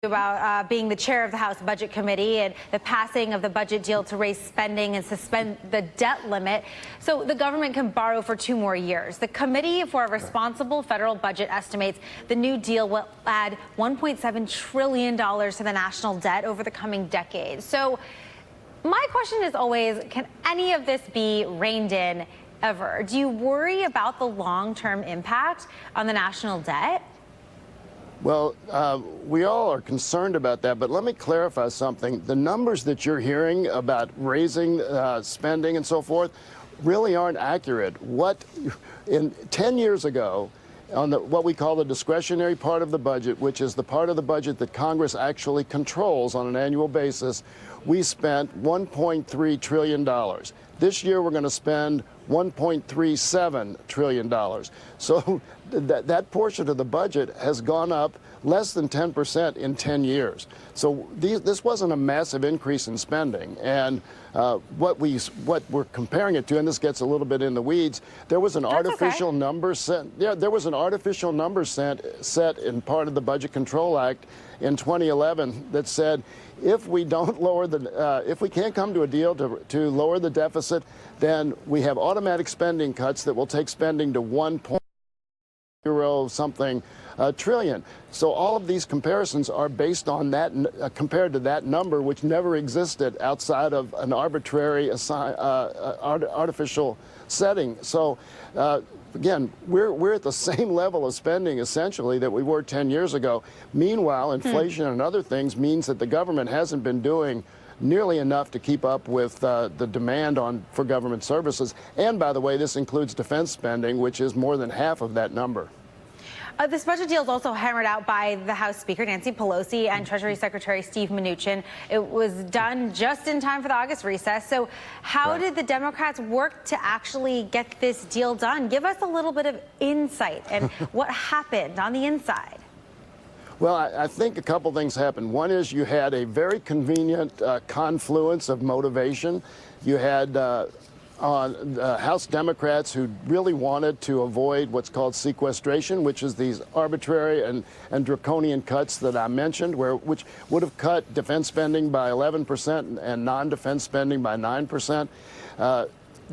About being the chair of the House Budget Committee and the passing of the budget deal to raise spending and suspend the debt limit so the government can borrow for 2 more years. The Committee for a Responsible Federal Budget estimates the new deal will add $1.7 trillion to the national debt over the coming decade. So my question is always, can any of this be reined in ever? Do you worry about the long-term impact on the national debt? Well, we all are concerned about that, but let me clarify something. The numbers that you're hearing about raising spending and so forth really aren't accurate. In 10 years ago, on what we call the discretionary part of the budget, which is the part of the budget that Congress actually controls on an annual basis, we spent $1.3 trillion. This year, we're going to spend $1.37 trillion. So that portion of the budget has gone up less than 10% in 10 years. So this wasn't a massive increase in spending. And what we're comparing it to, and this gets a little bit in the weeds, there was an artificial number set. Yeah, there was an artificial number set in part of the Budget Control Act in 2011 that said, if we don't lower if we can't come to a deal to lower the deficit, then we have automatic spending cuts that will take spending to 1.0 something trillion. So all of these comparisons are based on that, compared to that number, which never existed outside of an arbitrary artificial setting. So again, we're at the same level of spending essentially that we were 10 years ago. Meanwhile, inflation and other things means that the government hasn't been doing nearly enough to keep up with the demand for government services. And by the way, this includes defense spending, which is more than half of that number. This budget deal is also hammered out by the House Speaker, Nancy Pelosi, and Treasury Secretary Steve Mnuchin. It was done just in time for the August recess. So how did the Democrats work to actually get this deal done? Give us a little bit of insight and what happened on the inside. Well, I think a couple things happened. One is you had a very convenient confluence of motivation. You had House Democrats who really wanted to avoid what's called sequestration, which is these arbitrary and draconian cuts that I mentioned, which would have cut defense spending by 11% and non-defense spending by 9%.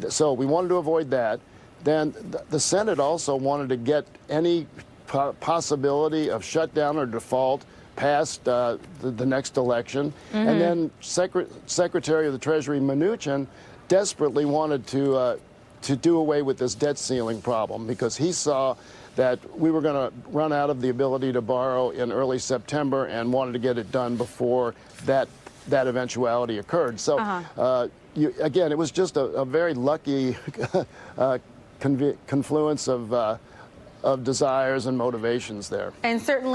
So we wanted to avoid that. Then the Senate also wanted to get any possibility of shutdown or default past the next election. And then Secretary of the Treasury Mnuchin desperately wanted to do away with this debt ceiling problem because he saw that we were going to run out of the ability to borrow in early September and wanted to get it done before that eventuality occurred. So again, it was just a very lucky confluence of desires and motivations there. And certainly